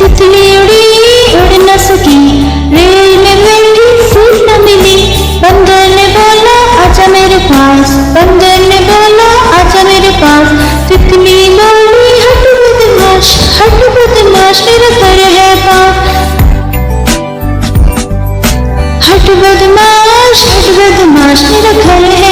तितली उड़ी उड़ न सकी, रेल में बैठी सीट न मिली। बंदर ने बोला आजा मेरे पास, बंदर ने बोला आजा मेरे पास। तितली बोली हट बदमाश मेरा घर है पास। हट बदमाश मेरा घर है